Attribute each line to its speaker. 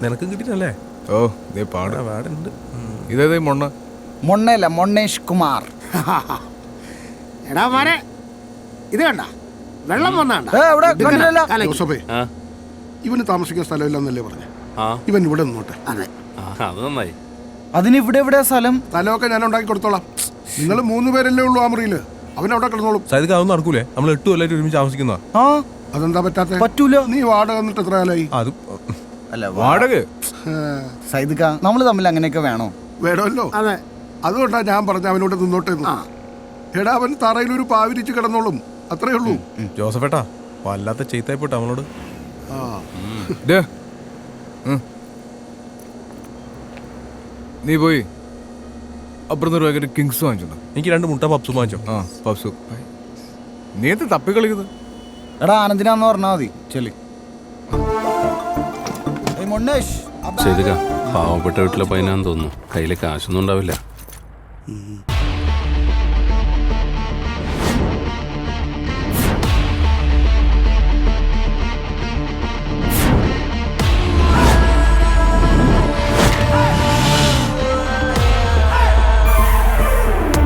Speaker 1: നിനക്കും കിട്ടിയിട്ടല്ലേ?
Speaker 2: ഓ ദേ പാടാ
Speaker 1: പാടുണ്ട്.
Speaker 2: ഇതേ
Speaker 3: മൊണ്ണയല്ല, മൊണ്ണേഷ് കുമാർ.
Speaker 4: എടാ മോനെ, ഇത് കണ്ട വെള്ളം വന്നാണ്ട.
Speaker 5: ജോസഫേ, ഇവന് താമസിക്കുന്ന സ്ഥലമില്ലെന്നല്ലേ പറഞ്ഞേ? ഇവൻ ഇവിടെ നിന്നോട്ടെ.
Speaker 4: അതെ,
Speaker 1: അത് നന്നായി.
Speaker 3: അതിന് ഇവിടെ എവിടെയാ സ്ഥലം?
Speaker 5: സ്ഥലമൊക്കെ ഞാൻ ഉണ്ടാക്കി കൊടുത്തോളാം. നിങ്ങൾ 3 പേരല്ലേ ഉള്ളൂ ആ മുറിയില്. അവനവിടെ കിടന്നോളും.
Speaker 1: സൈദിക്ക് അതൊന്നും നടക്കൂലേ? നമ്മൾ 8 കൊല്ലമായിട്ട് ഒരുമിച്ച് താമസിക്കുന്ന.
Speaker 3: ആ,
Speaker 5: അതെന്താ പറ്റാത്ത?
Speaker 3: പറ്റൂല.
Speaker 5: നീ വാടക എന്നിട്ട് എത്ര കാലായി?
Speaker 1: അത്
Speaker 3: അല്ല,
Speaker 2: വാടക
Speaker 3: സൈദിക്ക, നമ്മള് തമ്മിൽ അങ്ങനെയൊക്കെ വേണോ?
Speaker 5: വേണമല്ലോ.
Speaker 4: അതെ.
Speaker 5: അതുകൊണ്ടാ ഞാൻ പറഞ്ഞ അവനോട് നിന്നോട്ടെ. എടാ, അവൻ തറയിലൊരു പാവിരിച്ച് കിടന്നോളും, അത്രേ ഉള്ളൂ.
Speaker 1: ജോസഫേട്ടാ, വല്ലാത്ത ചെയ്ത്തായിപ്പോട്ടെ അവനോട്.
Speaker 2: നീ പോയി അപ്പുറത്ത് ഒരു കിങ്സ് വാങ്ങിച്ചോ.
Speaker 1: എനിക്ക് 2 മുട്ട പപ്സും വാങ്ങിച്ചോ.
Speaker 2: പപ്സു. നീ എന്ത് തപ്പി കളിക്കുന്നത്?
Speaker 3: എടാ, ആനന്ദിനാന്ന് പറഞ്ഞാ മതി. ചെല്ലി. മൊണ്ണേഷ്,
Speaker 6: പാവപ്പെട്ട വീട്ടിലെ പയ്യനാന്ന് തോന്നുന്നു. കയ്യിലെ കാശൊന്നും ഉണ്ടാവില്ല.